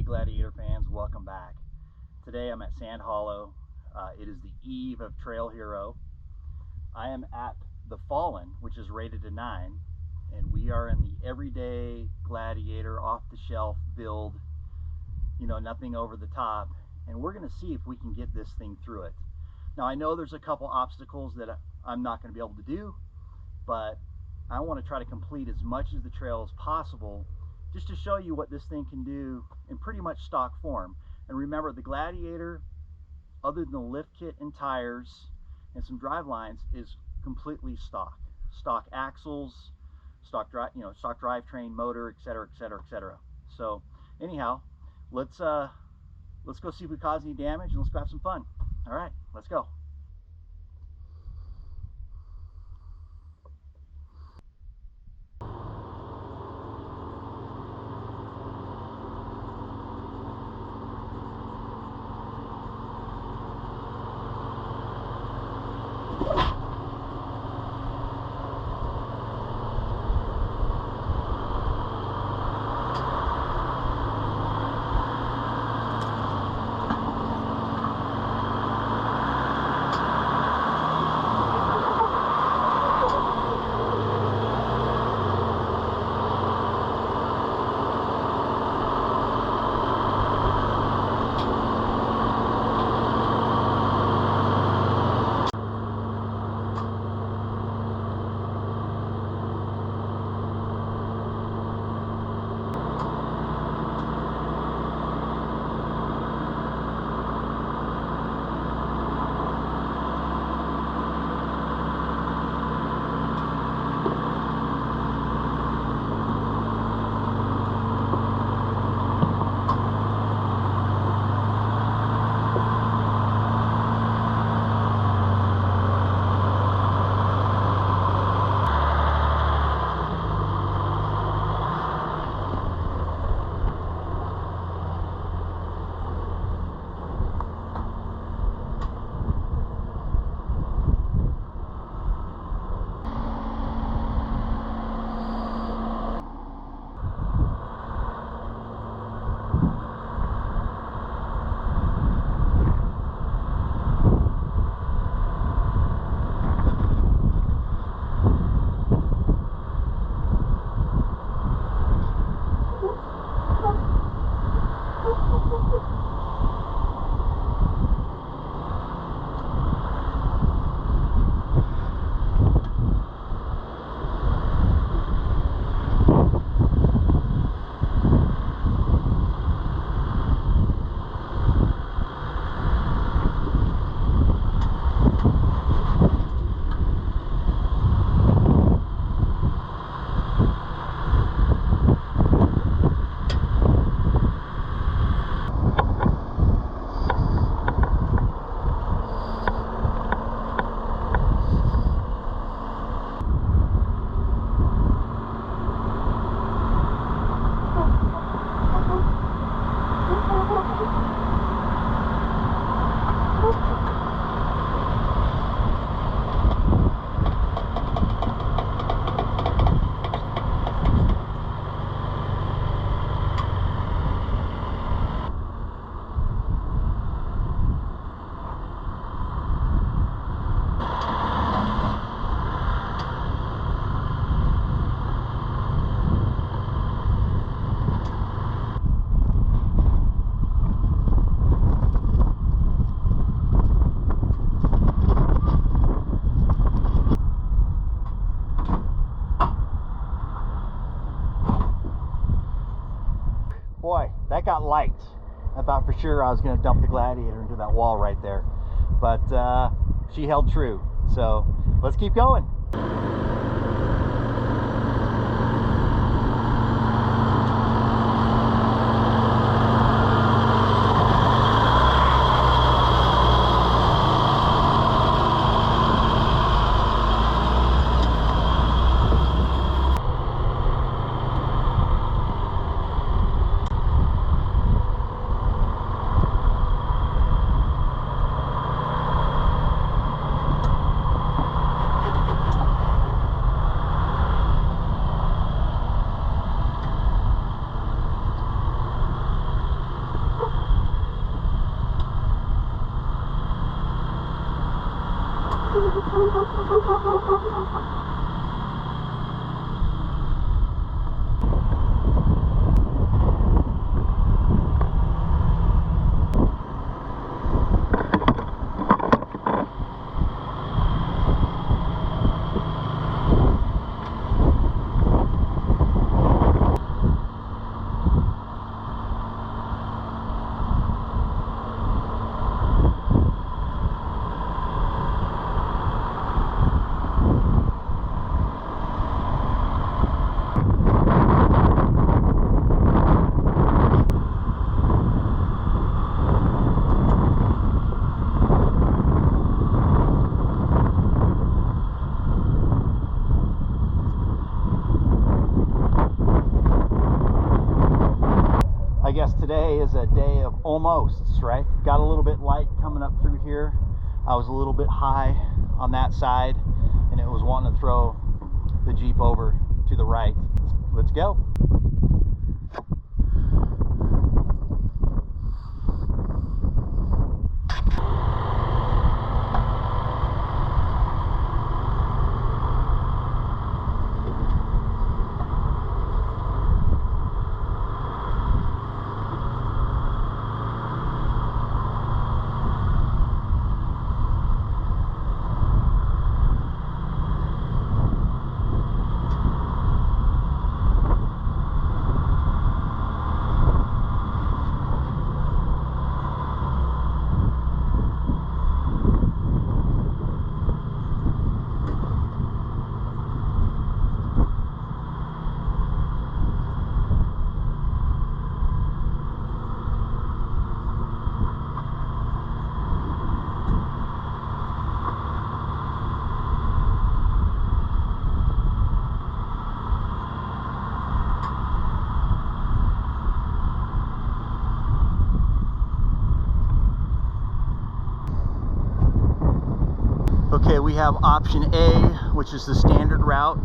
Gladiator fans, welcome back. Today I'm at Sand Hollow. It is the eve of Trail Hero. I am at the Fallen, which is rated a 9, and we are in the everyday Gladiator, off-the-shelf build, nothing over the top, and we're going to see if we can get this thing through it. Now I know there's a couple obstacles that I'm not going to be able to do, but I want to try to complete as much of the trail as possible just to show you what this thing can do in pretty much stock form. And remember, the Gladiator, other than the lift kit and tires and some drive lines, is completely stock. Stock axles, stock drivetrain, motor, etc., etc., etc. So anyhow, let's go see if we cause any damage, and let's go have some fun. All right, let's go. Boy, that got light. I thought for sure I was going to dump the Gladiator into that wall right there, but she held true. So let's keep going. I guess today is a day of almosts, right? Got a little bit light coming up through here. I was a little bit high on that side and it was wanting to throw the Jeep over to the right. Let's go. Okay, we have option A, which is the standard route.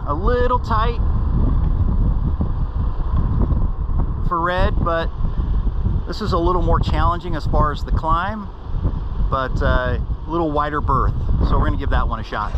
A little tight for red, but this is a little more challenging as far as the climb, but a little wider berth. So we're gonna give that one a shot.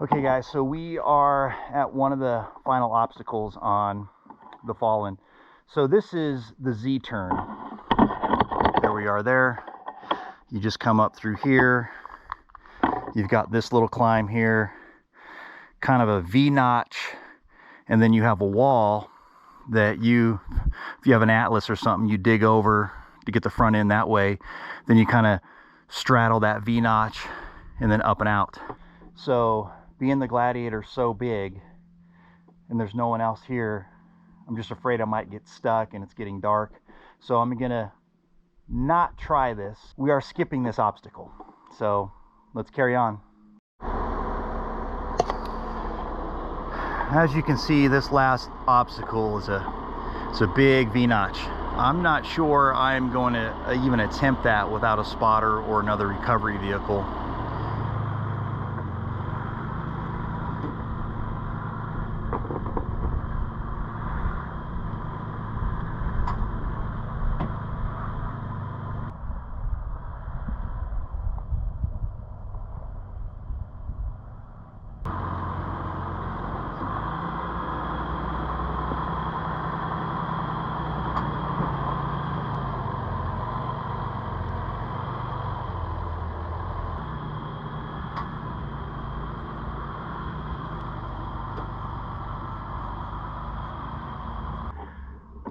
Okay guys, so we are at one of the final obstacles on the Fallen. So this is the Z turn. There we are there. You just come up through here. You've got this little climb here, kind of a V notch, and then you have a wall that you, if you have an Atlas or something, you dig over to get the front end that way. Then you kind of straddle that V notch and then up and out. So being the Gladiator so big and there's no one else here I'm just afraid I might get stuck and it's getting dark. So I'm gonna not try this. We are skipping this obstacle. So let's carry on. As you can see, this last obstacle is a big V-notch. I'm not sure I'm going to even attempt that without a spotter or another recovery vehicle.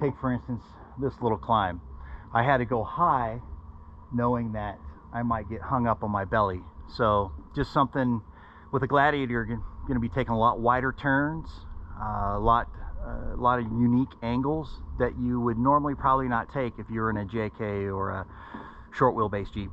Take, for instance, this little climb. I had to go high knowing that I might get hung up on my belly. So just something with a Gladiator, you're going to be taking a lot wider turns, a lot of unique angles that you would normally probably not take if you're in a JK or a short wheelbase Jeep.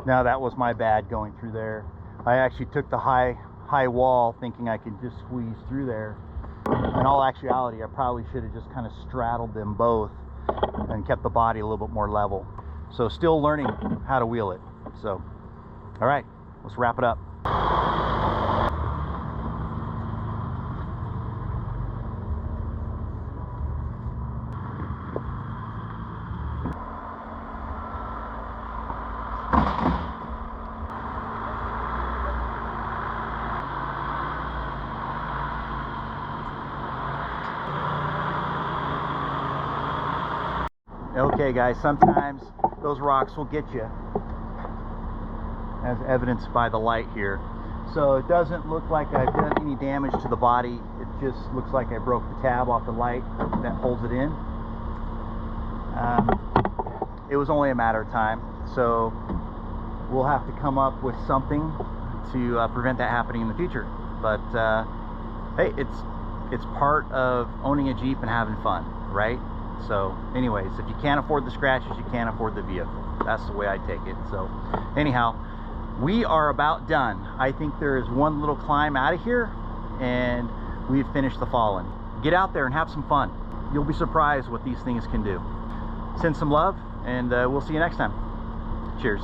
Now that was my bad going through there. I actually took the high wall thinking I could just squeeze through there. In all actuality, I probably should have just kind of straddled them both and kept the body a little bit more level. So still learning how to wheel it. So, all right, let's wrap it up. Okay guys, sometimes those rocks will get you, as evidenced by the light here. So it doesn't look like I've done any damage to the body. It just looks like I broke the tab off the light that holds it in. It was only a matter of time, so we'll have to come up with something to prevent that happening in the future. But hey, it's part of owning a Jeep and having fun, right? So anyways, if you can't afford the scratches, you can't afford the vehicle. That's the way I take it. So anyhow, we are about done. I think there is one little climb out of here and we've finished the Fallen. Get out there and have some fun. You'll be surprised what these things can do. Send some love and we'll see you next time. Cheers.